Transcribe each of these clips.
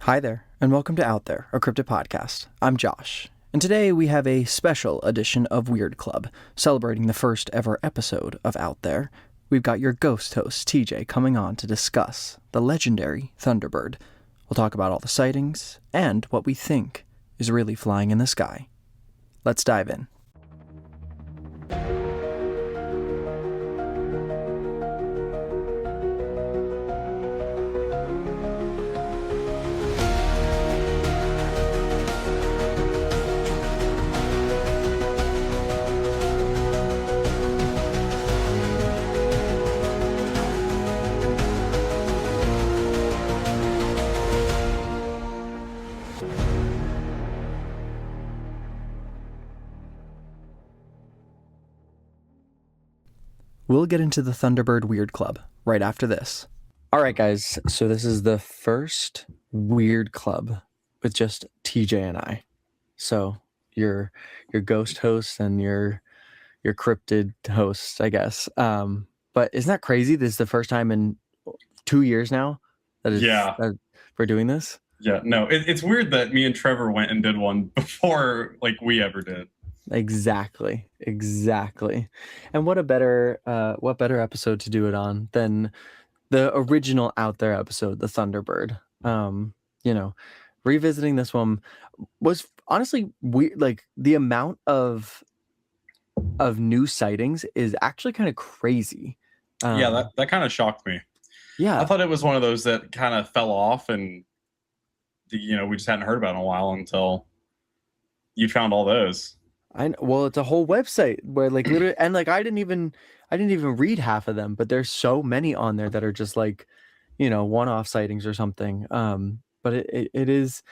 Hi there, and welcome to Out There, a cryptid podcast. I'm Josh, and today we have a special edition of Weird Club, celebrating the first ever episode of Out There. We've got your ghost host, TJ, coming on to discuss the legendary Thunderbird. We'll talk about all the sightings and what we think is really flying in the sky. Let's dive in. We'll get into the Thunderbird Weird Club right after this. All right, guys. So this is the first Weird Club with just TJ and I. So your ghost host and your cryptid host, I guess. But isn't that crazy? This is the first time in 2 years now that we're doing this. Yeah, no, it's weird that me and Trevor went and did one before we ever did. Exactly. And what better episode to do it on than the original Out There episode, the Thunderbird. Revisiting this one was honestly weird. Like, the amount of new sightings is actually kind of crazy. That kind of shocked me. Yeah, I thought it was one of those that kind of fell off and we just hadn't heard about it in a while until you found all those. Well, it's a whole website where literally, and I didn't even read half of them, but there's so many on there that are just one-off sightings or something. But it's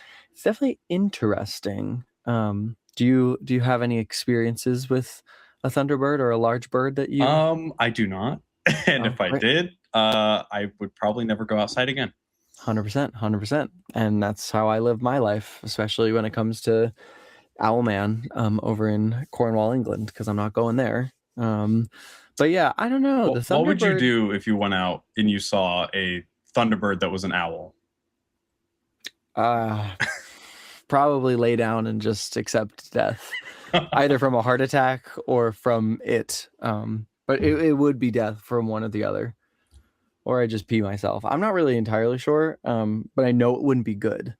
definitely interesting. Do you have any experiences with a Thunderbird or a large bird that you? I do not, and if I did, I would probably never go outside again. 100%, and that's how I live my life, especially when it comes to Owlman over in Cornwall, England, because I'm not going there. But yeah, I don't know. What would you do if you went out and you saw a Thunderbird that was an owl? Probably lay down and just accept death, either from a heart attack or from it. But it would be death from one or the other, or I just pee myself. I'm not really entirely sure, but I know it wouldn't be good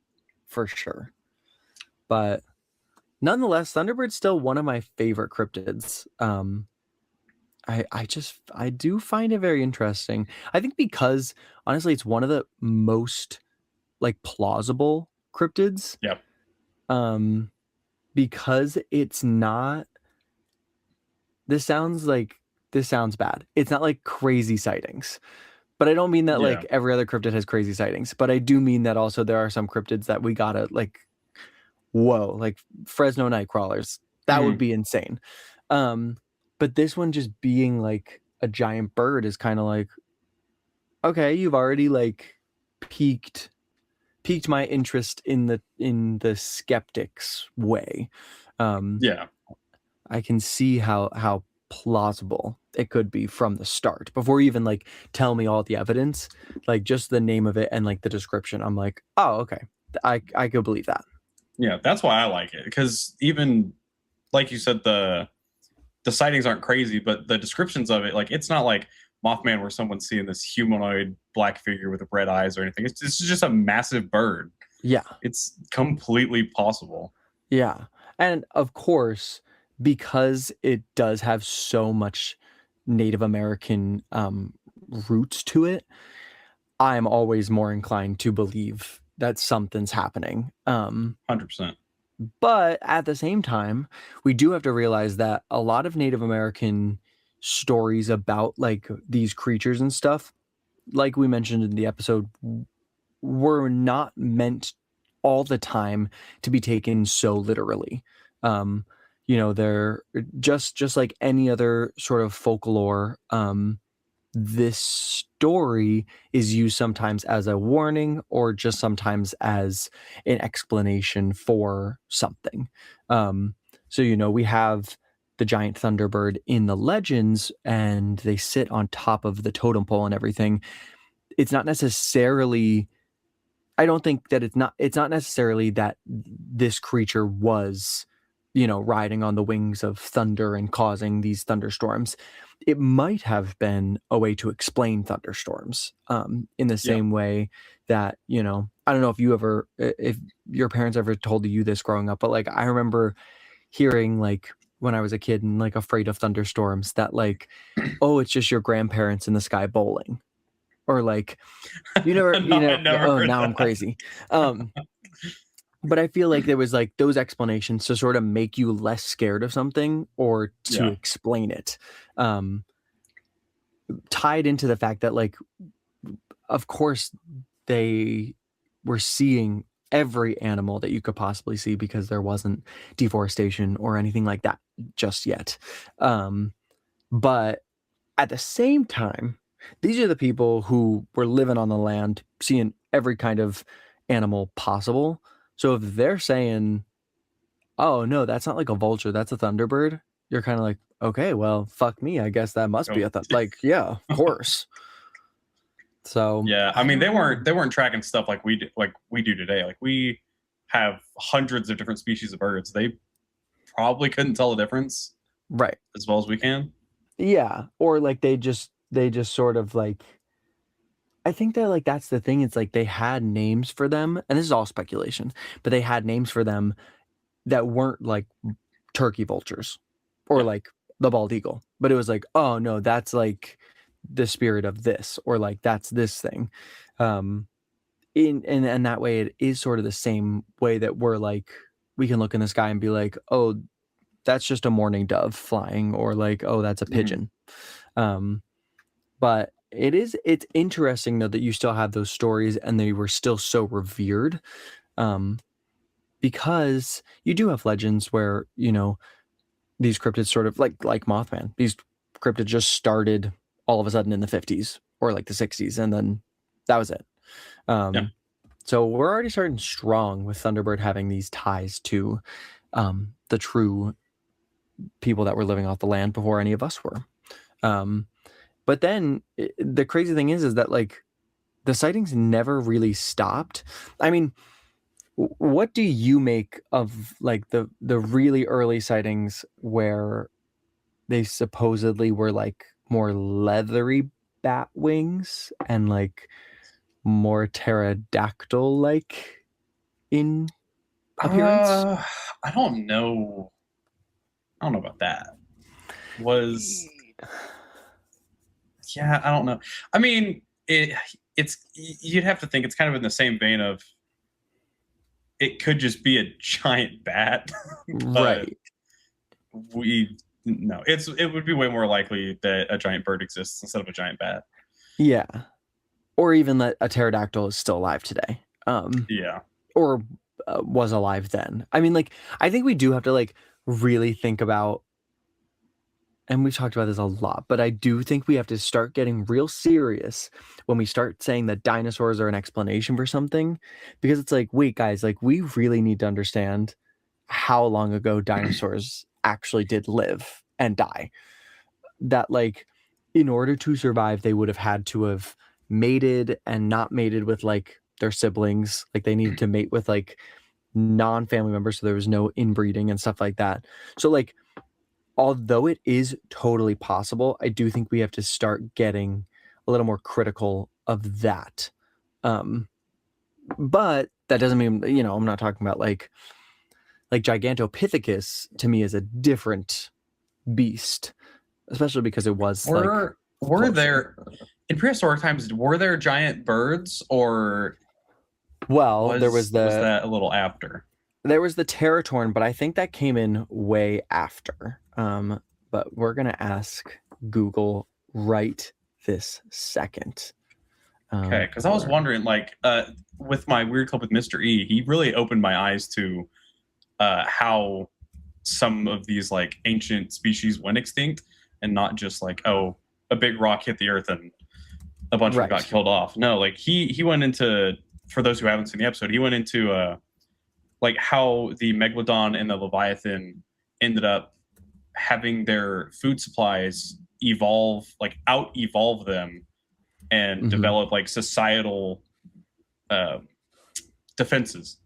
for sure. But nonetheless, Thunderbird's still one of my favorite cryptids. I do find it very interesting. I think because honestly, it's one of the most plausible cryptids. Yep. Because it's not. This sounds bad. It's not like crazy sightings. But I don't mean that every other cryptid has crazy sightings. But I do mean that also there are some cryptids that we gotta whoa, like Fresno night crawlers. That would be insane. But this one just being a giant bird is kind of okay, you've already piqued my interest in the skeptic's way. I can see how plausible it could be from the start before you even tell me all the evidence, just the name of it and the description. I'm oh, okay, I could believe that. Yeah, that's why I like it, because even like you said, the sightings aren't crazy, but the descriptions of it, it's not like Mothman where someone's seeing this humanoid black figure with red eyes or anything. It's just a massive bird. Yeah, it's completely possible. Yeah, and of course, because it does have so much Native American roots to it, I'm always more inclined to believe that something's happening. 100%. But at the same time, we do have to realize that a lot of Native American stories about these creatures and stuff, like we mentioned in the episode, were not meant all the time to be taken so literally. They're just like any other sort of folklore. This story is used sometimes as a warning or just sometimes as an explanation for something. So, we have the giant Thunderbird in the legends and they sit on top of the totem pole and everything. It's not necessarily I don't think that it's not necessarily that this creature was, riding on the wings of thunder and causing these thunderstorms. It might have been a way to explain thunderstorms, in the Yeah. same way that, I don't know if your parents ever told you this growing up, but like I remember hearing, like, when I was a kid and like afraid of thunderstorms, that like, oh, it's just your grandparents in the sky bowling, or like, No, I never oh, heard now I'm that. crazy. Um, but I feel like there was like those explanations to sort of make you less scared of something or to Yeah. explain it. Um, Tied into the fact that, like, of course, they were seeing every animal that you could possibly see because there wasn't deforestation or anything like that just yet. Um, but at the same time, these are the people who were living on the land, seeing every kind of animal possible. So if they're saying, "Oh no, that's not like a vulture, that's a thunderbird," you're kind of like, "Okay, well, fuck me. I guess that must be Oh. a like, yeah, of course." So Yeah, I I mean don't know. they weren't tracking stuff like we do today. Like we have hundreds of different species of birds. They probably couldn't tell the difference Right? as well as we can. Yeah, or like they just sort of like. I think that, like, that's the thing. It's like they had names for them, and this is all speculation, but they had names for them that weren't like turkey vultures or Yeah. like the bald eagle, but it was like, oh no, that's like the spirit of this, or like that's this thing. Um, in and that way, it is sort of the same way that we're like, we can look in the sky and be like, oh, that's just a mourning dove flying, or like, oh, that's a Mhm. pigeon. Um, but it's interesting though that you still have those stories and they were still so revered. Um, because you do have legends where, these cryptids sort of like Mothman. These cryptids just started all of a sudden in the 50s or like the 60s, and then that was it. Yeah. Um, so we're already starting strong with Thunderbird having these ties to, the true people that were living off the land before any of us were. Um, but then the crazy thing is that, like, the sightings never really stopped. I mean, what do you make of like the really early sightings where they supposedly were like more leathery bat wings and like more pterodactyl like in appearance? Uh, I don't know. I don't know about that. Was Yeah, I don't know. I mean, it's you'd have to think it's kind of in the same vein of it could just be a giant bat, but Right. we no, it would be way more likely that a giant bird exists instead of a giant bat. Yeah. Or even that a pterodactyl is still alive today. Yeah. Or was alive then. I mean, like, I think we do have to like really think about, and we've talked about this a lot, but I do think we have to start getting real serious when we start saying that dinosaurs are an explanation for something, because it's like, wait, guys, like, we really need to understand how long ago dinosaurs actually did live and die. That, like, in order to survive, they would have had to have mated and not mated with like their siblings. Like, they needed to mate with like non-family members, so there was no inbreeding and stuff like that. So like, although it is totally possible, I do think we have to start getting a little more critical of that. Um, but that doesn't mean, I'm not talking about like Gigantopithecus to me is a different beast, especially because it was like Were closer. there in prehistoric times? Were there giant birds, or Well, there was was the that a little after? there was the Teratorn, but I think that came in way after. But we're gonna ask Google right this second. Okay, because I was For wondering, like, with my weird clip with Mr. E, he really opened my eyes to how some of these like ancient species went extinct, and not just like, oh, a big rock hit the earth and a bunch of them got right. killed off. No, like he went into, for those who haven't seen the episode, he went into like how the megalodon and the leviathan ended up having their food supplies evolve, like out evolve them, and Hmm. develop like societal uh, defenses.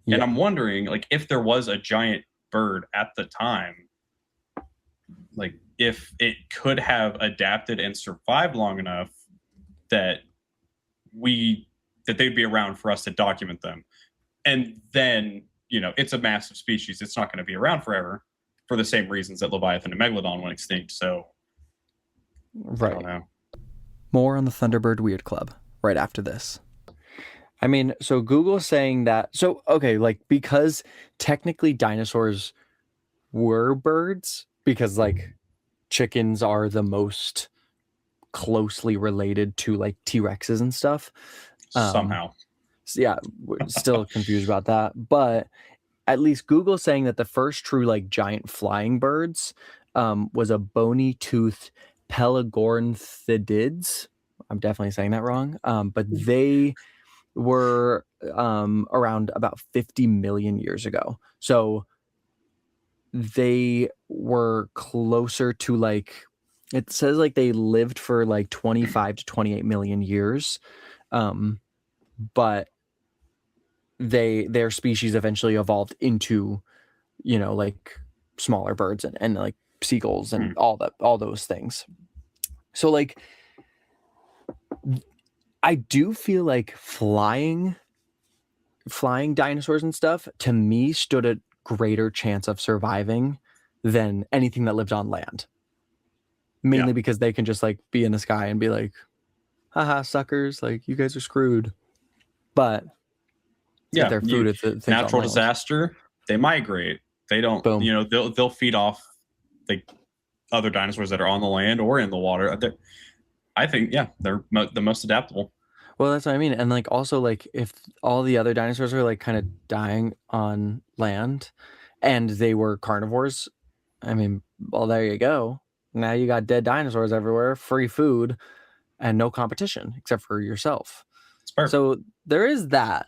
And Yeah. I'm wondering, like, if there was a giant bird at the time, like, if it could have adapted and survived long enough that they'd be around for us to document them. And then, it's a massive species. It's not going to be around forever for the same reasons that Leviathan and Megalodon went extinct. So, I don't Right. know. More on the Thunderbird Weird Club right after this. I mean, so Google's saying that. So, okay, like, because technically dinosaurs were birds, because like chickens are the most closely related to like T-Rexes and stuff. Somehow. So yeah, we're still confused about that. But at least Google's saying that the first true like giant flying birds was a bony toothed Pelagornithids. I'm definitely saying that wrong. But they were around about 50 million years ago. So they were closer to like, it says like they lived for like 25 to 28 million years. But their species eventually evolved into, like smaller birds and like seagulls and all those things. So like I do feel like flying dinosaurs and stuff to me stood a greater chance of surviving than anything that lived on land. Mainly because they can just like be in the sky and be like, haha, suckers, like you guys are screwed. But get their food at the things natural on land. disaster, they migrate. They don't, Boom. they'll feed off the other dinosaurs that are on the land or in the water. I think, they're the most adaptable. Well, that's what I mean. And like also like if all the other dinosaurs are like kind of dying on land and they were carnivores, I mean, well, there you go. Now you got dead dinosaurs everywhere, free food, and no competition except for yourself. So there is that.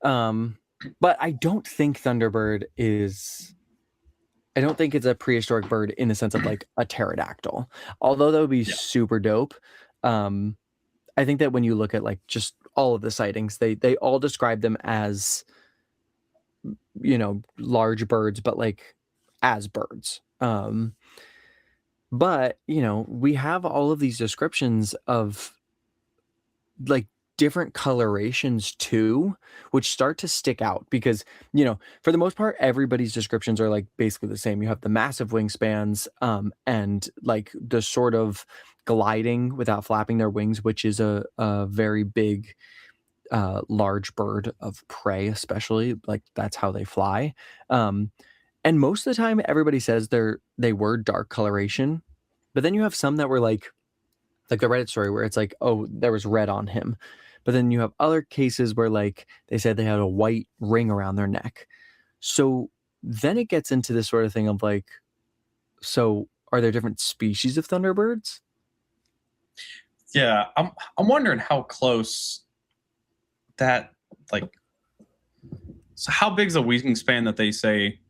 But I don't think Thunderbird is. I don't think it's a prehistoric bird in the sense of like a pterodactyl, although that would be super dope. I think that when you look at like just all of the sightings, they all describe them as, large birds, but like as birds. But we have all of these descriptions of like different colorations too, which start to stick out because, for the most part, everybody's descriptions are like basically the same. You have the massive wingspans, and like the sort of gliding without flapping their wings, which is a very big, large bird of prey, especially like that's how they fly. And most of the time, everybody says they were dark coloration, but then you have some that were like the Reddit story where it's like, oh, there was red on him. But then you have other cases where like they said they had a white ring around their neck. So then it gets into this sort of thing of like, so are there different species of thunderbirds? Yeah, I'm wondering how close that like. So how big is a wingspan that they say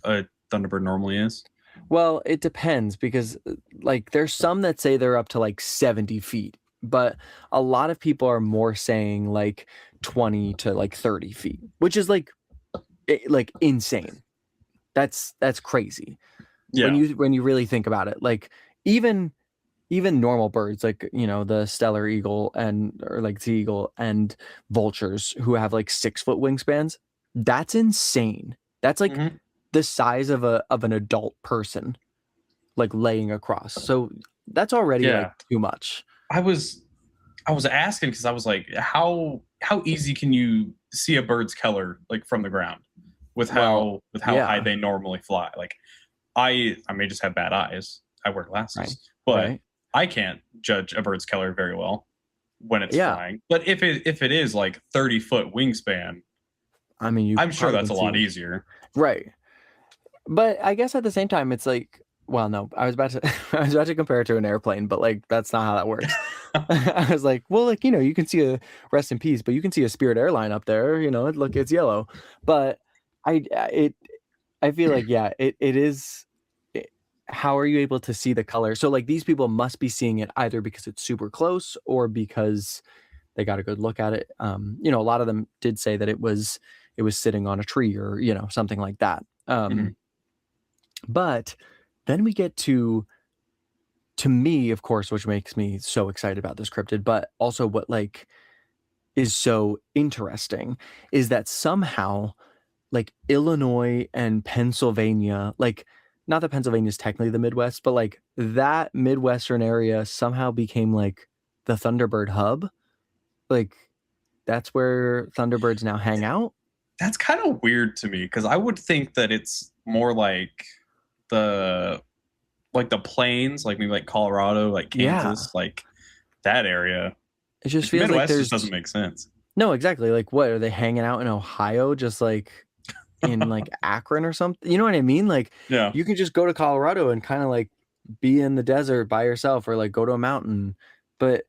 a thunderbird normally is? Well, it depends because like there's some that say they're up to like 70 feet, but a lot of people are more saying like 20 to like 30 feet, which is like insane. That's crazy. Yeah. When you really think about it, like even normal birds like the stellar eagle or like sea eagle and vultures who have like 6-foot wingspans, that's insane. That's like the size of an adult person like laying across. So that's already like too much. I was asking because I was like, how easy can you see a bird's color like from the ground with how high they normally fly? Like I may just have bad eyes. I wear glasses, but I can't judge a bird's color very well when it's flying. But if it is like 30-foot wingspan, I mean, I'm sure that's a lot easier. Right. But I guess at the same time, it's like, well, no, I was about to compare it to an airplane, but like, that's not how that works. I was like, well, like, you can see a rest in peace, but you can see a Spirit airline up there, look, it's yellow. But I feel like, it is. How are you able to see the color? So like these people must be seeing it either because it's super close or because they got a good look at it. You know, a lot of them did say that it was sitting on a tree or, you know, something like that. Mhm. But then we get to me, of course, which makes me so excited about this cryptid, but also what like is so interesting is that somehow like Illinois and Pennsylvania, like not that Pennsylvania is technically the Midwest, but like that Midwestern area somehow became like the Thunderbird hub. Like that's where Thunderbirds now hang out. That's kind of weird to me because I would think that it's more the like the plains, like maybe like Colorado, like Yeah. Kansas, like that area. It just Like the feels like Midwest just there's doesn't make sense. no, exactly. Like what are they hanging out in Ohio just like in like Akron or something? You know what I mean? Like Yeah. you can just go to Colorado and kind of like be in the desert by yourself or like go to a mountain. But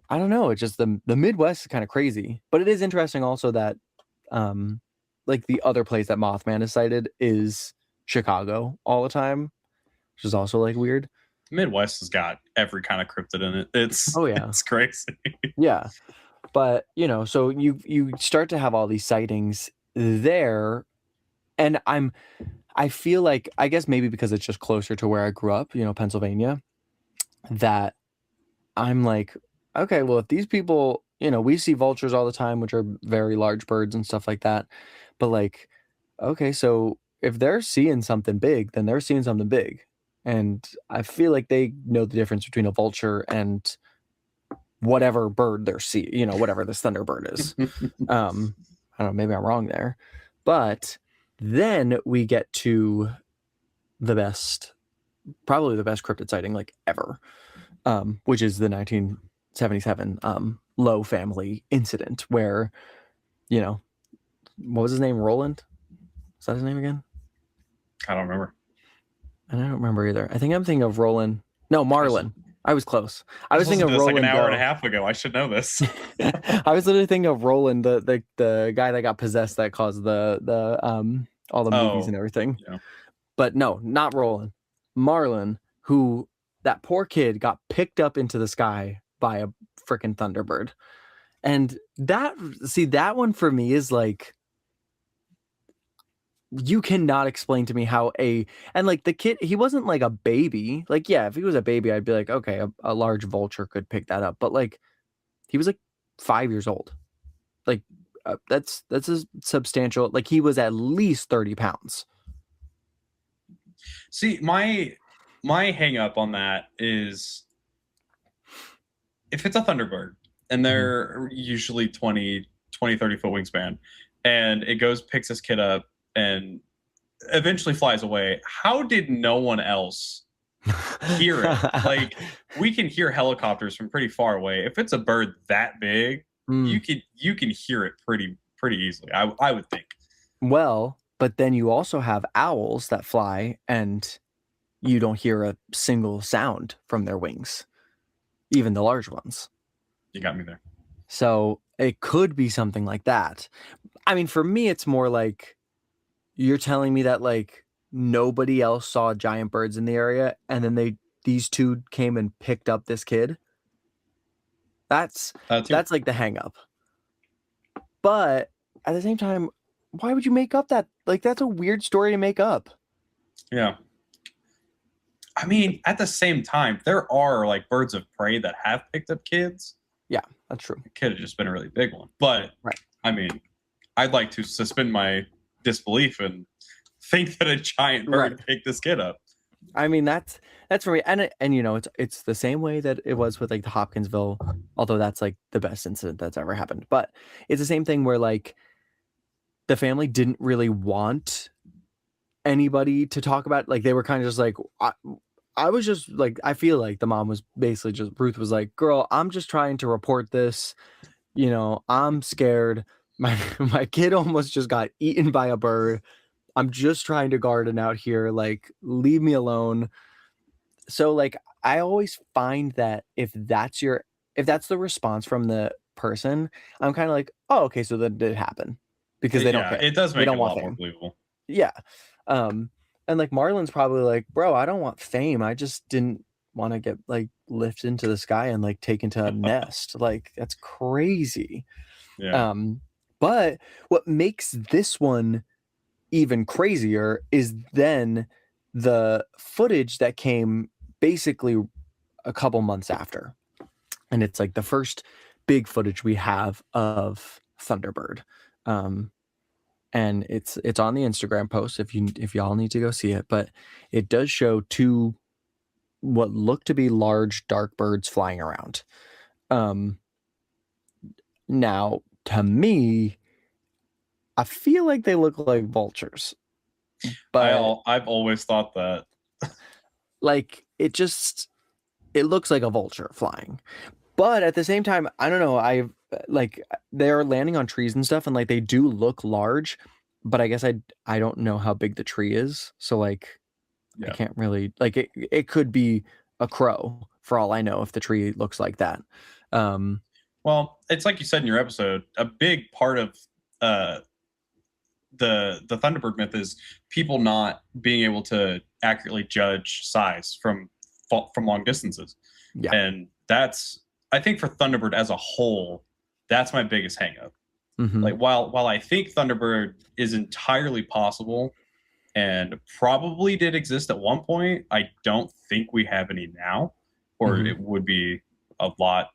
I don't know, it's just the Midwest is kind of crazy. But it is interesting also that um like the other place that Mothman is cited is Chicago all the time, which is also like weird. Midwest has got every kind of cryptid in it. It's Oh yeah. it's crazy. Yeah. But, you know, so you start to have all these sightings there and I feel like I guess maybe because it's just closer to where I grew up, you know, Pennsylvania, that I'm like, okay, well, if these people, you know, we see vultures all the time, which are very large birds and stuff like that. But like, okay, so if they're seeing something big, then they're seeing something big. And I feel like they know the difference between a vulture and whatever bird they're seeing, you know, whatever this Thunderbird is. I don't know, maybe I'm wrong there. But then we get to the best, probably the best cryptid sighting like ever, which is the 1977 Lowe family incident where, you know, what was his name? Roland? Is that his name again? I don't remember. And I don't remember either. I think I'm thinking of Roland. No, Marlin. I was close. I I was just thinking listened of to this like an Roland hour and a Doe. half ago. I should know this. I was literally thinking of Roland, the guy that got possessed that caused the all the movies Oh, and everything. yeah. But no, not Roland. Marlin, who that poor kid got picked up into the sky by a freaking Thunderbird. And that one for me is like you cannot explain to me how and like the kid, he wasn't like a baby. Like, yeah, if he was a baby, I'd be like, okay, a large vulture could pick that up. But like he was like 5 years old. Like that's a substantial. Like he was at least 30 pounds. See, my hang up on that is if it's a Thunderbird and they're usually 30 foot wingspan and it goes, picks this kid up and eventually flies away, how did no one else hear it? Like we can hear helicopters from pretty far away. If it's a bird that big, Mm. you can hear it pretty easily. I would think. Well, but then you also have owls that fly and you don't hear a single sound from their wings, even the large ones. You got me there. So it could be something like that. I mean, for me, it's more like you're telling me that like nobody else saw giant birds in the area, and then these two came and picked up this kid. That's like the hang up. But at the same time, why would you make up that? Like that's a weird story to make up. Yeah. I mean, at the same time, there are like birds of prey that have picked up kids. Yeah, that's true. It could have just been a really big one. But right. I mean, I'd like to suspend my disbelief and think that a giant bird picked this kid up. I mean, that's for me. And you know, it's the same way that it was with like the Hopkinsville, although that's like the best incident that's ever happened. But it's the same thing where like the family didn't really want anybody to talk about it. Like they were kind of just like I was just like, I feel like the mom was basically just, Ruth was like, girl, I'm just trying to report this. You know, I'm scared. My kid almost just got eaten by a bird. I'm just trying to garden out here. Like, leave me alone. So like, I always find that if that's the response from the person, I'm kind of like, oh, okay, so that did happen because they don't care. It does make it a lot more believable. Yeah. And like Marlon's probably like, bro, I don't want fame. I just didn't want to get like lifted into the sky and like taken to a nest. Like that's crazy. Yeah. But what makes this one even crazier is then the footage that came basically a couple months after. And it's like the first big footage we have of Thunderbird. And it's on the Instagram post if y'all need to go see it, but it does show two what look to be large dark birds flying around. Now to me, I feel like they look like vultures, but I've always thought that. like it looks like a vulture flying. But at the same time, I don't know. I like they're landing on trees and stuff, and like they do look large, but I guess I don't know how big the tree is, so like I Yeah. can't really like it could be a crow for all I know if the tree looks like that. Well, it's like you said in your episode, a big part of uh, the Thunderbird myth is people not being able to accurately judge size from long distances, Yeah. and that's, I think, for Thunderbird as a whole, that's my biggest hangup. Mhm. Like while I think Thunderbird is entirely possible and probably did exist at one point, I don't think we have any now, or Mhm. it would be a lot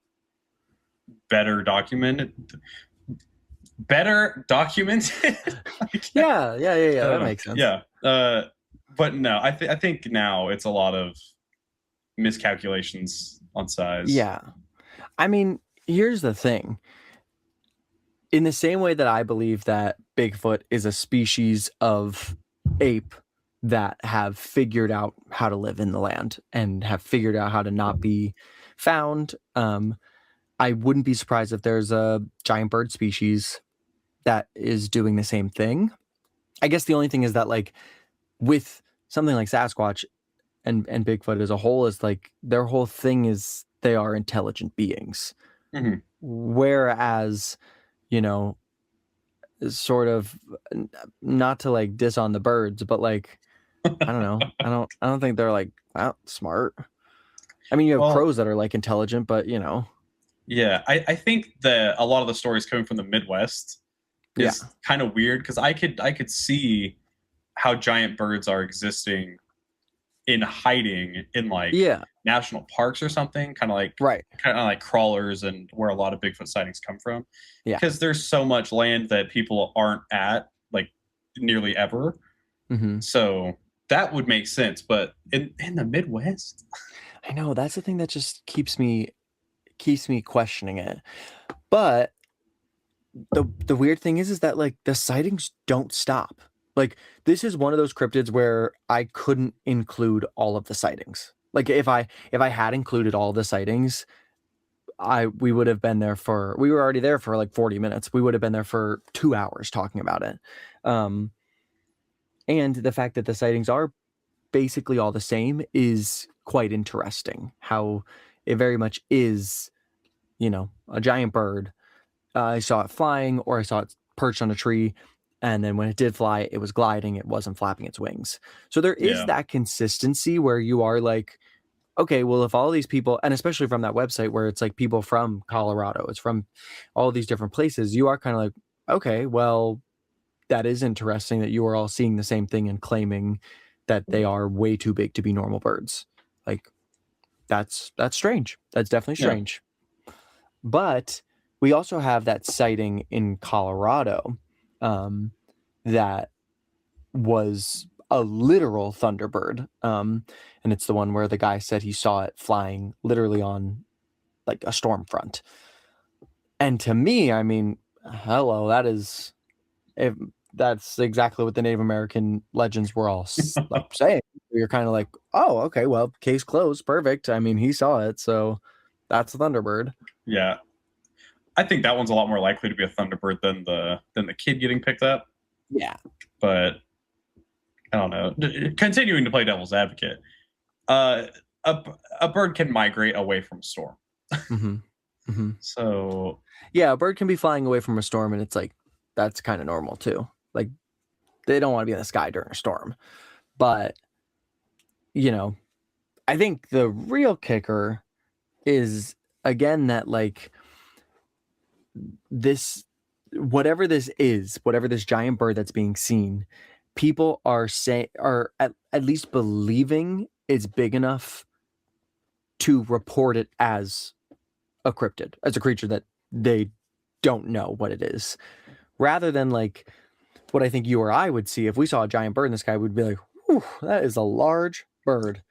better documented. Better documented. Yeah, I don't that know. makes sense. Yeah, but no, I think now it's a lot of miscalculations on size. Yeah. I mean, here's the thing. In the same way that I believe that Bigfoot is a species of ape that have figured out how to live in the land and have figured out how to not be found, I wouldn't be surprised if there's a giant bird species that is doing the same thing. I guess the only thing is that like with something like Sasquatch and Bigfoot as a whole is like their whole thing is they are intelligent beings. Mm-hmm. Whereas, you know, sort of not to like diss on the birds, but like I don't know. I don't think they're like that smart. I mean, you have Well, crows that are like intelligent, but you know. yeah, I think that a lot of the stories coming from the Midwest Yeah. is kind of weird because I could see how giant birds are existing in hiding in like Yeah. national parks or something, Right. kind of like crawlers and where a lot of Bigfoot sightings come from, Yeah. because there's so much land that people aren't at like nearly ever. Mm-hmm. So that would make sense, but in the Midwest, I know that's the thing that just keeps me questioning it. But the weird thing is that like the sightings don't stop. Like this is one of those cryptids where I couldn't include all of the sightings. Like if I had included all the sightings, we would have been there for we were already there for like 40 minutes. We would have been there for 2 hours talking about it. Um and the fact that the sightings are basically all the same is quite interesting. How it very much is, you know, a giant bird. I saw it flying or I saw it perched on a tree. And then when it did fly, it was gliding, it wasn't flapping its wings. So there is yeah, that consistency where you are like, okay, well, if all these people, and especially from that website where it's like people from Colorado, it's from all these different places, you are kind of like, okay, well, that is interesting that you are all seeing the same thing and claiming that they are way too big to be normal birds. Like, that's strange. That's definitely yeah, strange. But we also have that sighting in Colorado um, that was a literal Thunderbird. And it's the one where the guy said he saw it flying literally on like a storm front. And to me, I mean, hello, that is if that's exactly what the Native American legends were all like saying. You're kind of like, oh, okay, well, case closed, perfect. I mean, he saw it, so that's a Thunderbird. yeah. I think that one's a lot more likely to be a Thunderbird than the kid getting picked up. Yeah. But I don't know. Continuing to play devil's advocate, a a bird can migrate away from a storm. Mm-hmm. Mm-hmm. So Yeah, a bird can be flying away from a storm, and it's like that's kind of normal too. Like they don't want to be in the sky during a storm, but you know, I think the real kicker is, again, that like this, whatever this is, whatever this giant bird that's being seen, people are at least believing it's big enough to report it as a cryptid, as a creature that they don't know what it is, rather than like what I think you or I would see if we saw a giant bird in the sky. We'd be like, "Whew, that is a large bird."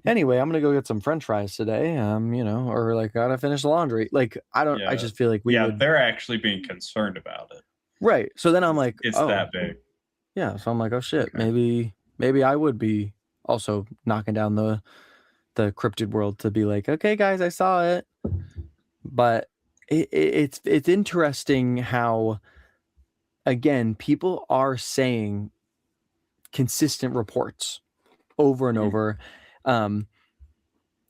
Anyway, I'm gonna go get some French fries today. Or like gotta finish the laundry. Like I don't. I Yeah. just feel like we Yeah, would. they're actually being concerned about it. Right. So then I'm like, It's oh that big. yeah. So I'm like, oh shit. Okay. Maybe I would be also knocking down the cryptid world to be like, okay, guys, I saw it. But it's interesting how, again, people are saying consistent reports over and over, and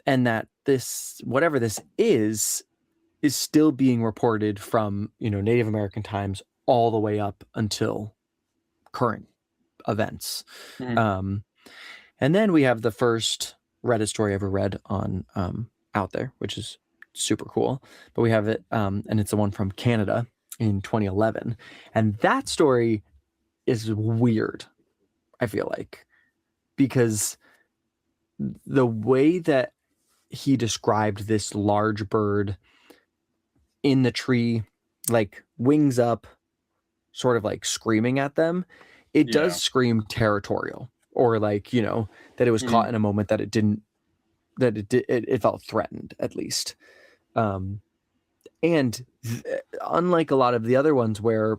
that this, whatever this is still being reported from Native American times all the way up until current events. Mhm. And then we have the first Reddit story I ever read on out there, which is super cool. But we have it, and it's the one from Canada in 2011, and that story is weird. I feel like, because the way that he described this large bird in the tree, like wings up, sort of like screaming at them, it Yeah. does scream territorial, or like, that it was caught in a moment that it didn't, that it felt threatened, at least. And unlike a lot of the other ones where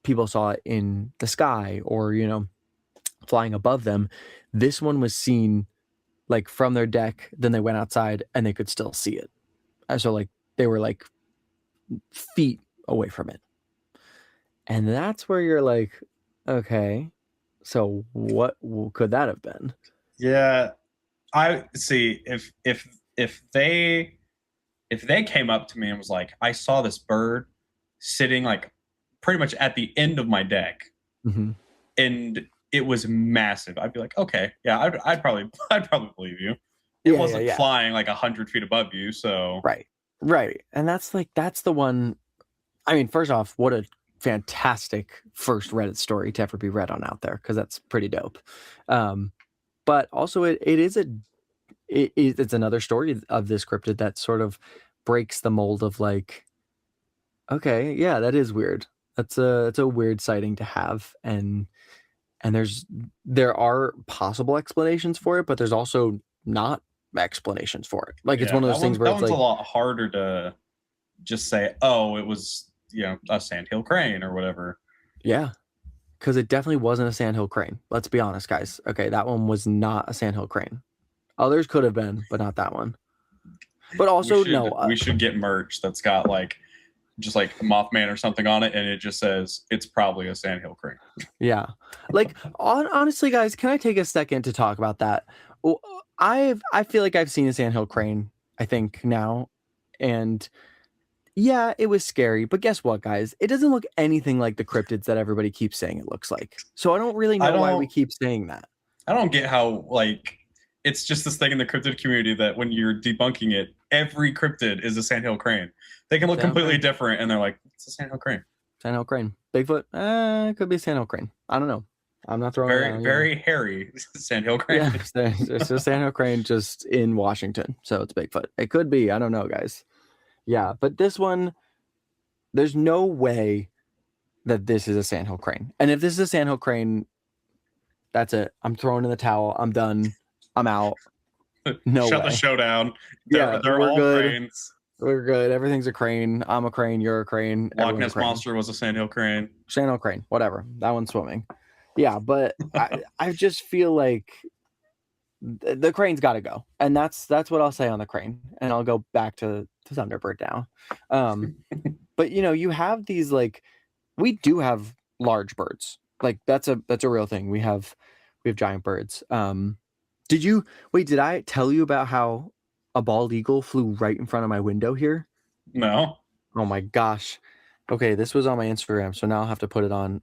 people saw it in the sky or, flying above them, this one was seen like from their deck, then they went outside and they could still see it. And so like they were like feet away from it. And that's where you're like, okay, so what could that have been? Yeah. I see if they came up to me and was like, I saw this bird sitting like pretty much at the end of my deck Mm-hmm. and it was massive, I'd be like, okay, yeah, I'd probably I'd probably believe you. It Yeah, yeah, wasn't yeah. flying like 100 feet above you, so Right. Right. And that's the one. I mean, first off, what a fantastic first Reddit story to ever be read on out there, because that's pretty dope. But also it's another story of this cryptid that sort of breaks the mold of like, okay, yeah, that is weird. It's a weird sighting to have, and there are possible explanations for it, but there's also not explanations for it. Like it's yeah, one of those things where that it's one's a like, lot harder to just say, oh, it was, a sandhill crane or whatever. yeah, because it definitely wasn't a sandhill crane. Let's be honest, guys. Okay, that one was not a sandhill crane. Others could have been, but not that one. But We also, no, should we should get merch that's got like just like Mothman or something on it, and it just says it's probably a sandhill crane. yeah. Like honestly, guys, can I take a second to talk about that? Well, I feel like I've seen a sandhill crane, I think now, and yeah, it was scary. But guess what, guys? It doesn't look anything like the cryptids that everybody keeps saying it looks like. So I don't really I know why we don't keep saying that. I don't get how like it's just this thing in the cryptid community that when you're debunking it, every cryptid is a sandhill crane. They can look Sandhill completely crane. different, and they're like, it's a sandhill crane. Sandhill crane. Bigfoot. It could be sandhill crane. I don't know. I'm not throwing it Very out. very hairy sandhill crane. Yeah, it's a sandhill crane just in Washington, so it's Bigfoot. It could be. I don't know, guys. Yeah, but this one, there's no way that this is a sandhill crane. And if this is a sandhill crane, that's it. I'm throwing in the towel. I'm done. I'm out. No Shut the way. show down. Yeah, They're we're all good. cranes. We're good. Everything's a crane. I'm a crane. You're a crane. Loch Everyone's a Ness crane. monster was a sandhill crane. Sandhill crane. Whatever. That one's swimming. Yeah, but I just feel like the crane's got to go, and that's what I'll say on the crane, and I'll go back to Thunderbird now. But you have these, like, we do have large birds, like that's a real thing. We have giant birds. Did I tell you about how a bald eagle flew right in front of my window here? No. Oh my gosh. Okay, this was on my Instagram, so now I'll have to put it on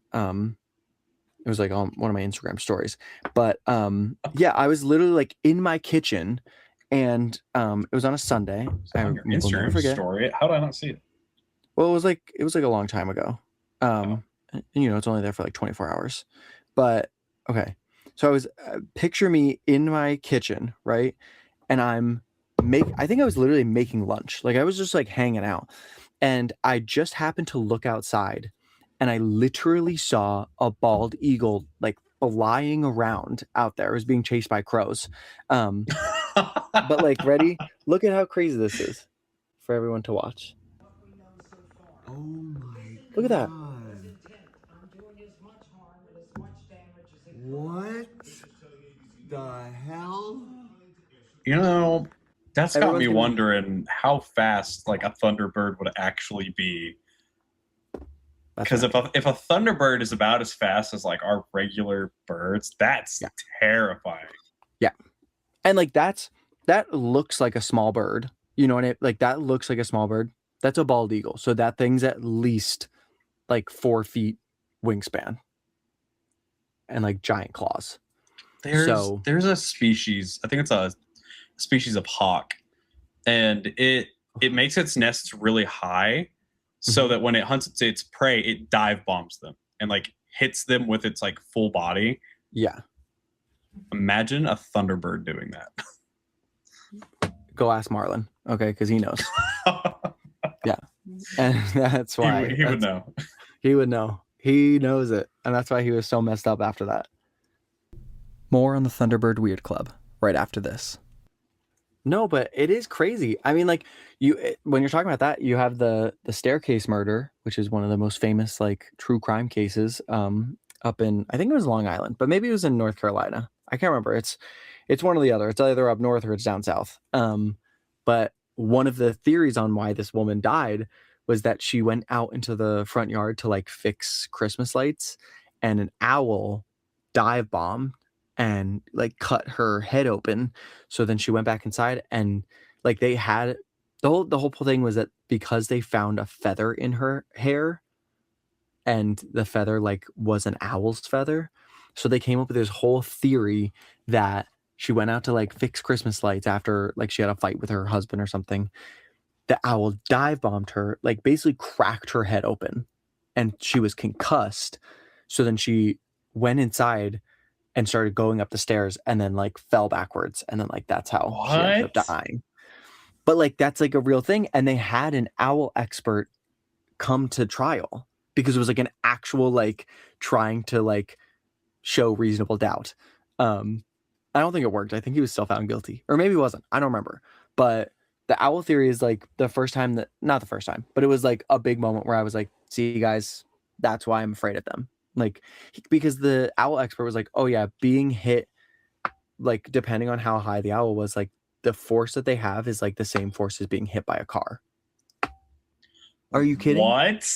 It was like on one of my Instagram stories. But yeah, I was literally like in my kitchen, and it was on a Sunday. I On your will never Instagram forget. story. How did I not see it? Well, it was like a long time ago. Oh. And, it's only there for like 24 hours. But okay. So I was picture me in my kitchen, right? And I think I was literally making lunch. Like I was just like hanging out. And I just happened to look outside, and I literally saw a bald eagle like flying around out there. It was being chased by crows. But like ready, look at how crazy this is for everyone to watch. Oh my Look at that. God. What the hell? That's got Everyone's me gonna wondering how fast like a Thunderbird would actually be. that's Because right. if a Thunderbird is about as fast as like our regular birds, that's Yeah. terrifying. Yeah. And like that looks like a small bird. You know what I mean? Like that looks like a small bird. That's a bald eagle. So that thing's at least like 4 feet wingspan and like giant claws. So There's a species, I think it's a species of hawk, and it makes its nests really high so Mhm. that when it hunts its prey, it dive bombs them and like hits them with its like full body. yeah, Imagine a Thunderbird doing that. go ask Marlon. Okay, because he knows. Yeah. And that's why He would know. he would know. He knows it. And that's why he was so messed up after that. More on the Thunderbird Weird Club right after this. No, but it is crazy. I mean, like when you're talking about that, you have the staircase murder, which is one of the most famous like true crime cases up in, I think it was Long Island, but maybe it was in North Carolina. I can't remember. It's one or the other. It's either up north or it's down south. But one of the theories on why this woman died was that she went out into the front yard to like fix Christmas lights, and an owl dive bombed and like cut her head open. So then she went back inside, and like they had the whole thing was that because they found a feather in her hair, and the feather like was an owl's feather. So they came up with this whole theory that she went out to like fix Christmas lights after like she had a fight with her husband or something. The owl dive bombed her, like basically cracked her head open, and she was concussed. So then she went inside and started going up the stairs, and then like fell backwards, and then like that's how she ended up What? dying. But like that's like a real thing, and they had an owl expert come to trial because it was like an actual like trying to like show reasonable doubt. I don't think it worked. I think he was still found guilty, or maybe he wasn't. I don't remember. But the owl theory is like the first time that, not the first time, but it was like a big moment where I was like, see, guys, that's why I'm afraid of them. Like, because the owl expert was like, oh yeah, being hit, like depending on how high the owl was, like the force that they have is like the same force as being hit by a car. Are you kidding? What?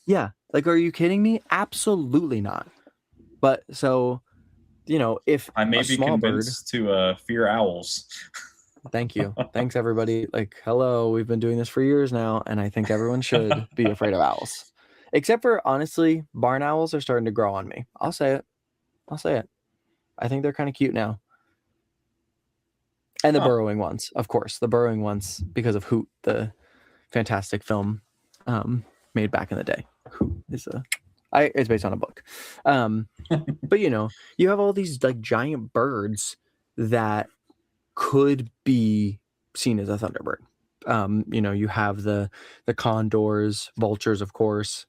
Yeah. Like, are you kidding me? Absolutely not. But so, if I may a be small bird, convinced to fear owls. thank you. Thanks, everybody. Like, hello, we've been doing this for years now, and I think everyone should be afraid of owls. Except for, honestly, barn owls are starting to grow on me. I'll say it. I'll say it. I think they're kind of cute now. And the burrowing ones, of course. The burrowing ones, because of Hoot, the fantastic film made back in the day. Hoot is it's based on a book. But you have all these like giant birds that could be seen as a thunderbird. You have the condors, vultures, of course.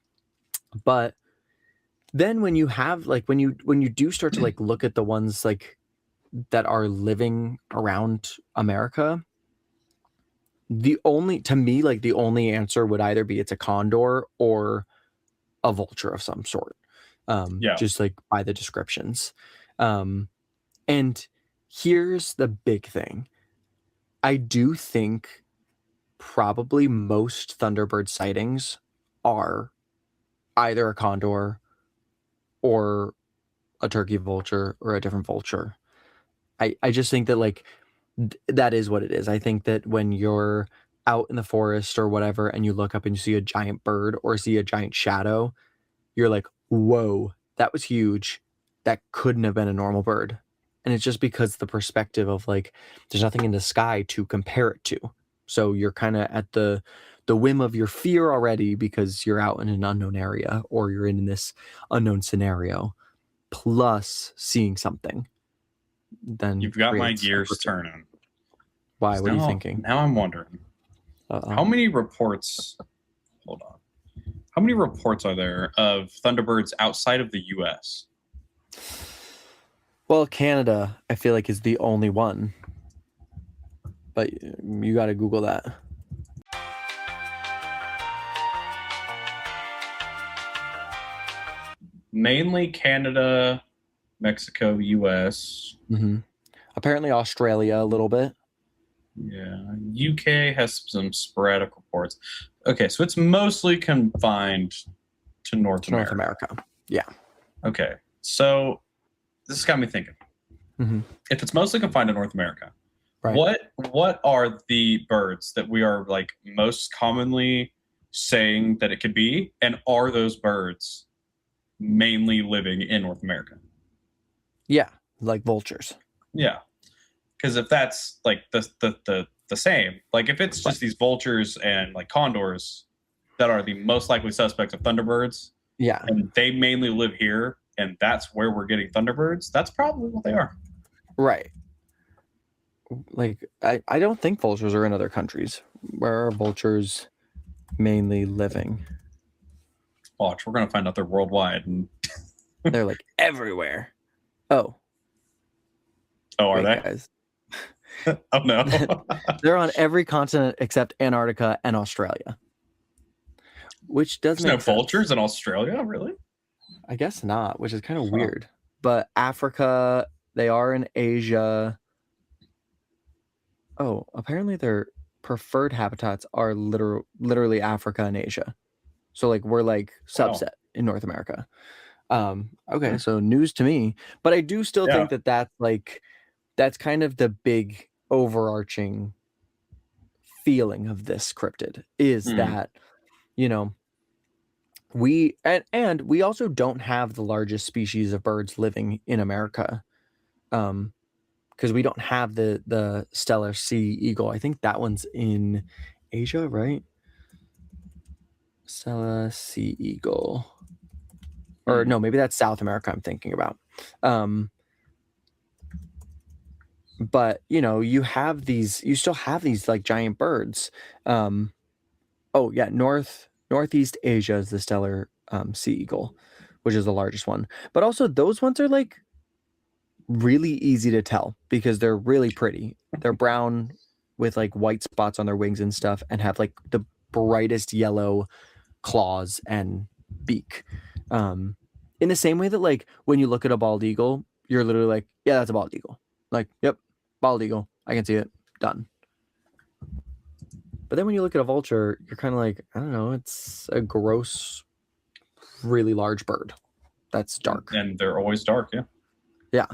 But then when you have like when you do start to like look at the ones like that are living around America, the only answer would either be it's a condor or a vulture of some sort. Yeah. Just like by the descriptions. And here's the big thing. I do think probably most Thunderbird sightings are either a condor or a turkey vulture or a different vulture. I just think that like that is what it is. I think that when you're out in the forest or whatever and you look up and you see a giant bird or see a giant shadow, you're like, whoa, that was huge. that couldn't have been a normal bird. And it's just because the perspective of like there's nothing in the sky to compare it to. So you're kind of at the whim of your fear already because you're out in an unknown area or you're in this unknown scenario, plus seeing something. Then You've got my creates a gears perception. turning. Why? What are you Now- thinking? Now I'm wondering, how many reports? Hold on. How many reports are there of Thunderbirds outside of the U.S.? Well, Canada, I feel like, is the only one. But you got to Google that. Mainly Canada, Mexico, U.S. Mm-hmm. Apparently Australia a little bit. Yeah, UK has some sporadic reports. Okay, so it's mostly confined to North America. Yeah. Okay, so this got me thinking. Mm-hmm. If it's mostly confined to North America, Right. what are the birds that we are like most commonly saying that it could be, and are those birds mainly living in North America? Yeah, like vultures. Yeah, because if that's like the same, like if it's just these vultures and like condors that are the most likely suspects of Thunderbirds, Yeah. and they mainly live here, and that's where we're getting Thunderbirds, that's probably what they are. Right. Like, I don't think vultures are in other countries. Where are vultures mainly living? Watch, we're gonna find out they're worldwide. And They're like everywhere. Oh, are wait, they? guys. Oh no. They're on every continent except Antarctica and Australia. Which does There's make no sense. vultures in Australia, really? I guess not, which is kind of Huh. weird. But Africa, they are in Asia. Oh, apparently their preferred habitats are literally Africa and Asia. So like we're like Wow. subset in North America. Okay, Hmm. so news to me. But I do still think that that's kind of the big overarching feeling of this cryptid is that, you know, we and we also don't have the largest species of birds living in America. Because we don't have the stellar sea eagle. I think that one's in Asia, right? Stellar sea eagle. Or no, maybe that's South America I'm thinking about. But you know, you still have these like giant birds. Oh yeah, Northeast Asia is the stellar sea eagle, which is the largest one. But also those ones are like really easy to tell because they're really pretty. They're brown with like white spots on their wings and stuff and have like the brightest yellow claws and beak. In the same way that like when you look at a bald eagle, you're literally like, yeah, that's a bald eagle. Like, yep, bald eagle. I can see it. Done. But then when you look at a vulture, you're kind of like, I don't know, it's a gross, really large bird that's dark. And they're always dark, yeah. Yeah.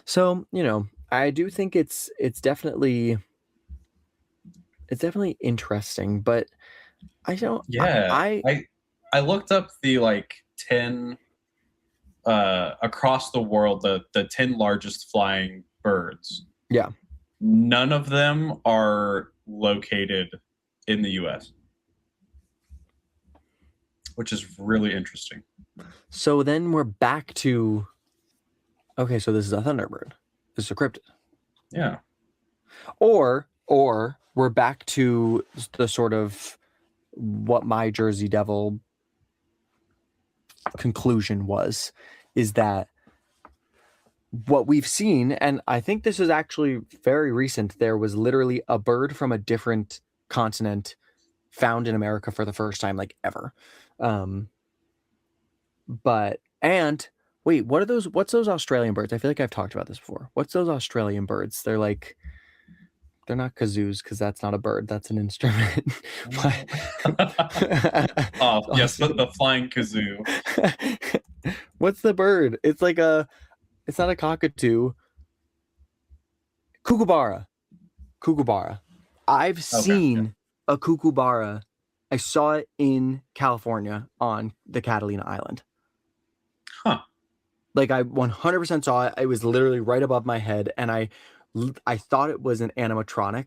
So, you know, I do think it's definitely interesting, but I don't I looked up the like 10 across the world, the 10 largest flying birds. Yeah. None of them are located in the US, which is really interesting. So then we're back to okay, so this is a Thunderbird. This is a cryptid. Yeah. Or we're back to the sort of what my Jersey Devil conclusion is that what we've seen, and I think this is actually very recent, there was literally a bird from a different continent found in America for the first time, like ever. Wait, what's those Australian birds? I feel like I've talked about this before. What's those Australian birds? They're not kazoos because that's not a bird, that's an instrument. Oh, yes, the flying kazoo. What's the bird? It's not a cockatoo. Kookaburra. I've seen a kookaburra. I saw it in California on the Catalina Island. Huh. Like I 100% saw it. It was literally right above my head, and I thought it was an animatronic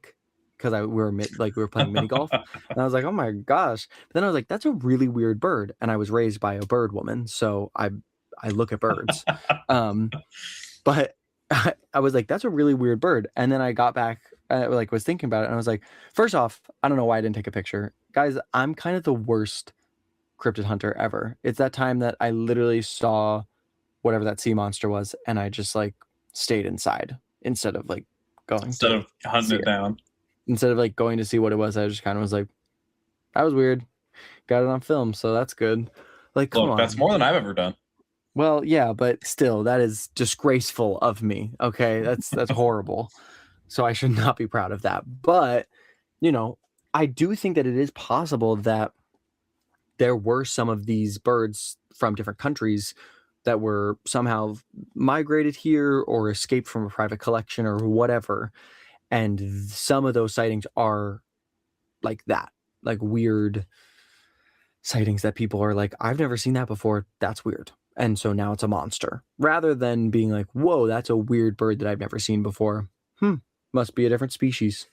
because we were playing mini golf, and I was like, oh my gosh. But then I was like, that's a really weird bird, and I was raised by a bird woman, so I look at birds, but I was like, that's a really weird bird, and then I got back, like was thinking about it, and I was like, first off, I don't know why I didn't take a picture, guys. I'm kind of the worst cryptid hunter ever. It's that time that I literally saw whatever that sea monster was, and I just like stayed inside instead of like going Instead to of hunting see it down. instead of like going to see what it was. I just kind of was like, that was weird. Got it on film, so that's good. Like, come Look, that's on. more than I've ever done. Well, yeah, but still, that is disgraceful of me. Okay, that's horrible. So I should not be proud of that. But I do think that it is possible that there were some of these birds from different countries that were somehow migrated here or escaped from a private collection or whatever. And some of those sightings are like that, like weird sightings that people are like, I've never seen that before. That's weird. And so now it's a monster rather than being like, whoa, that's a weird bird that I've never seen before. Must be a different species.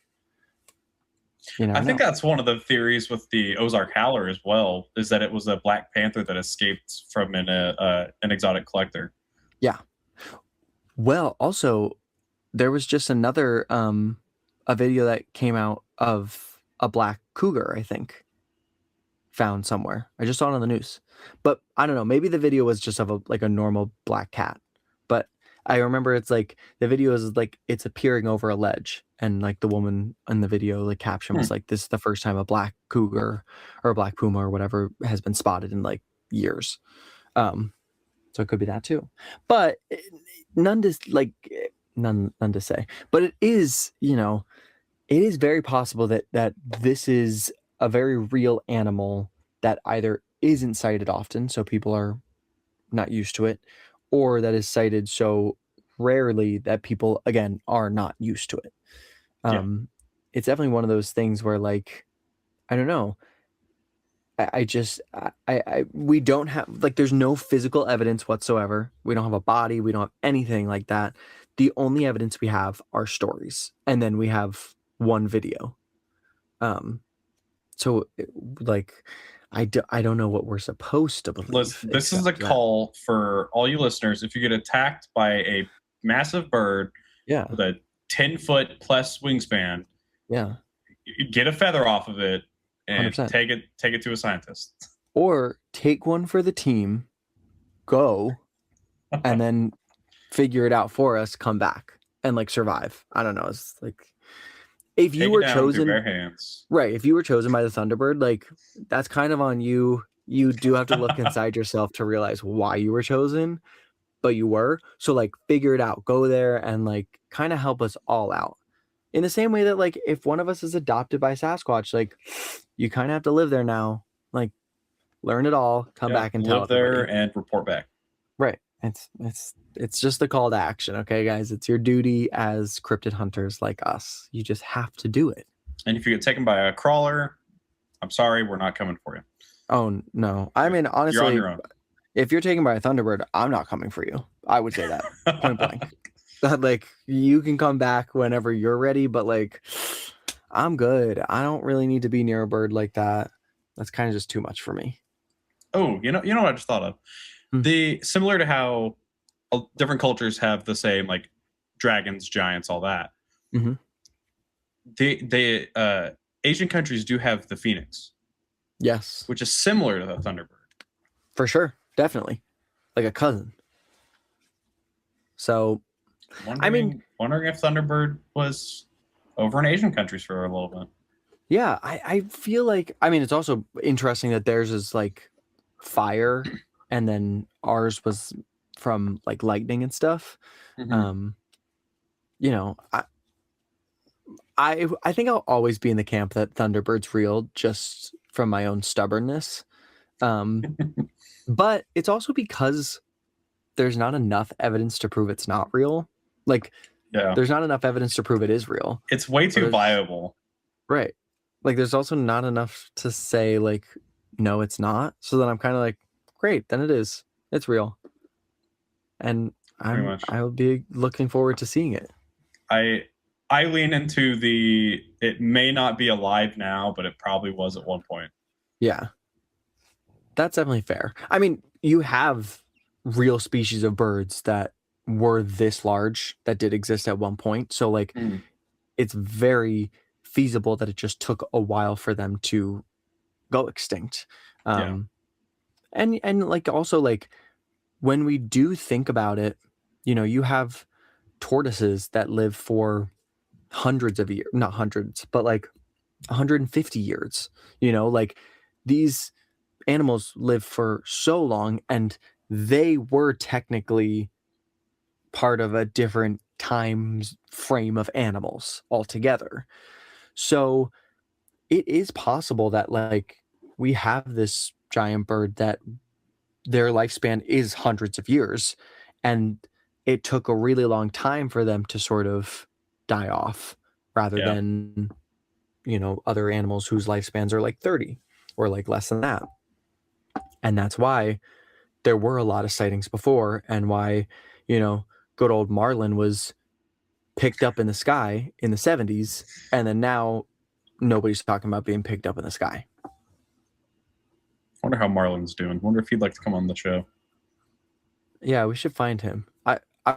I think that's one of the theories with the Ozark Howler as well, is that it was a black panther that escaped from an exotic collector. Yeah. Well, also, there was just another a video that came out of a black cougar, I think, found somewhere. I just saw it on the news. But I don't know, maybe the video was just of a normal black cat. But I remember it's like the video is like it's appearing over a ledge, and like the woman in the video, the caption was like, this is the first time a black cougar or a black puma or whatever has been spotted in like years. So it could be that too. But none to say. But it is, it is very possible that this is a very real animal that either isn't sighted often, so people are not used to it, or that is sighted so rarely that people again are not used to it. It's definitely one of those things where, like, I don't know. We don't have, like, there's no physical evidence whatsoever. We don't have a body. We don't have anything like that. The only evidence we have are stories, and then we have one video. So like, I don't know what we're supposed to believe. Listen, this is a call for all you listeners. If you get attacked by a massive bird with a 10-foot plus wingspan, get a feather off of it and 100%. take it to a scientist. Or take one for the team, go, and then figure it out for us, come back, and like survive. I don't know. It's like, if you were chosen, bare hands. Right, if you were chosen by the Thunderbird, like, that's kind of on you. You do have to look inside yourself to realize why you were chosen, but you were. So like, figure it out, go there, and like kind of help us all out. In the same way that, like, if one of us is adopted by Sasquatch, like, you kind of have to live there now. Like, learn it all, come back and tell everybody. Live there and report back. Right. It's just a call to action, okay, guys? It's your duty as cryptid hunters like us. You just have to do it. And if you get taken by a crawler, I'm sorry, we're not coming for you. Oh, no. I mean, honestly, you're on your own. If you're taken by a Thunderbird, I'm not coming for you. I would say that, point blank. That, like, you can come back whenever you're ready, but, like, I'm good. I don't really need to be near a bird like that. That's kind of just too much for me. Oh, you know what I just thought of? Similar to how different cultures have the same, like, dragons, giants, all that. Mm-hmm. The Asian countries do have the phoenix. Yes. Which is similar to the Thunderbird. For sure. Definitely. Like a cousin. So, wondering if Thunderbird was over in Asian countries for a little bit. Yeah, I feel like, I mean, it's also interesting that theirs is like fire, and then ours was from like lightning and stuff. Mm-hmm. I think I'll always be in the camp that Thunderbird's real, just from my own stubbornness. But it's also because there's not enough evidence to prove it's not real. Like, there's not enough evidence to prove it is real. It's way too viable. Right. Like, there's also not enough to say, like, no, it's not. So then I'm kind of like, great, then it is. It's real. and Pretty much. I'll be looking forward to seeing it. I lean into it may not be alive now, but it probably was at one point. Yeah, that's definitely fair. I mean, you have real species of birds that were this large that did exist at one point. So like, it's very feasible that it just took a while for them to go extinct. And like also like when we do think about it, you know, you have tortoises that live for hundreds of years, not hundreds, but like 150 years, you know, like these animals live for so long, and they were technically part of a different time frame of animals altogether. So it is possible that like we have this giant bird that their lifespan is hundreds of years, and it took a really long time for them to sort of die off rather than, you know, other animals whose lifespans are like 30 or like less than that. And that's why there were a lot of sightings before, and why, you know, good old Marlin was picked up in the sky in the 70s, and then now nobody's talking about being picked up in the sky. I wonder how Marlin's doing. I wonder if he'd like to come on the show. Yeah, we should find him.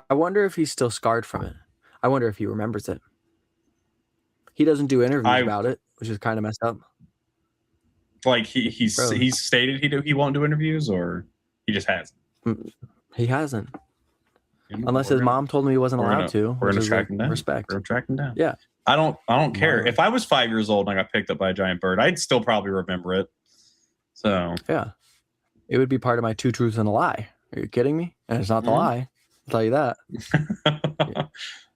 I wonder if he's still scarred from it. I wonder if he remembers it. He doesn't do interviews about it, which is kind of messed up. Like he's stated he won't do interviews, or he just hasn't. He hasn't. Unless his mom told him he wasn't allowed to. We're gonna track him down. Respect. We're gonna track him down. Yeah. I don't care. If I was 5 years old and I got picked up by a giant bird, I'd still probably remember it. So yeah, it would be part of my 2 truths and a lie. Are you kidding me? And it's not the lie. I'll tell you that. Yeah.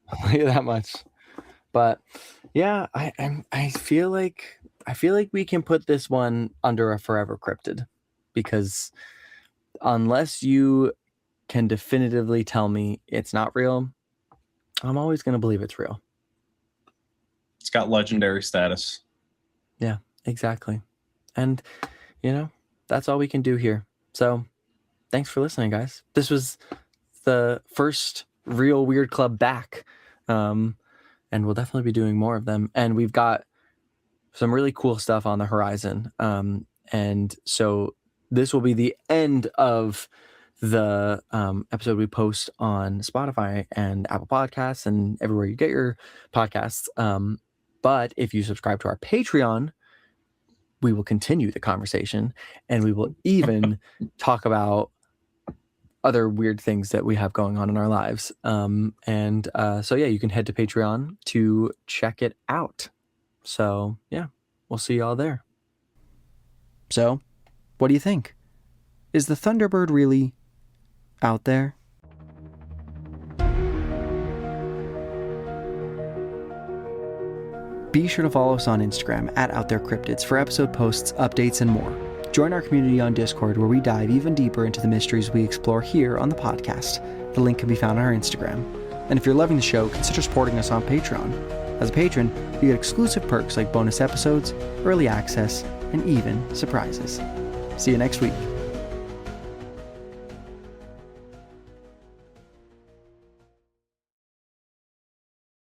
I'll tell you that much. But yeah, I feel like we can put this one under a forever cryptid, because unless you can definitively tell me it's not real, I'm always going to believe it's real. It's got legendary status. Yeah, exactly. And, you know, that's all we can do here. So thanks for listening, guys. This was the first real Weird Club back. And we'll definitely be doing more of them. And we've got some really cool stuff on the horizon. And so this will be the end of the episode we post on Spotify and Apple Podcasts and everywhere you get your podcasts. But if you subscribe to our Patreon, we will continue the conversation, and we will even talk about other weird things that we have going on in our lives. So yeah, you can head to Patreon to check it out. So yeah, we'll see y'all there. So what do you think? Is the Thunderbird really out there? Be sure to follow us on Instagram at OutThereCryptids for episode posts, updates, and more. Join our community on Discord, where we dive even deeper into the mysteries we explore here on the podcast. The link can be found on our Instagram. And if you're loving the show, consider supporting us on Patreon. As a patron, you get exclusive perks like bonus episodes, early access, and even surprises. See you next week.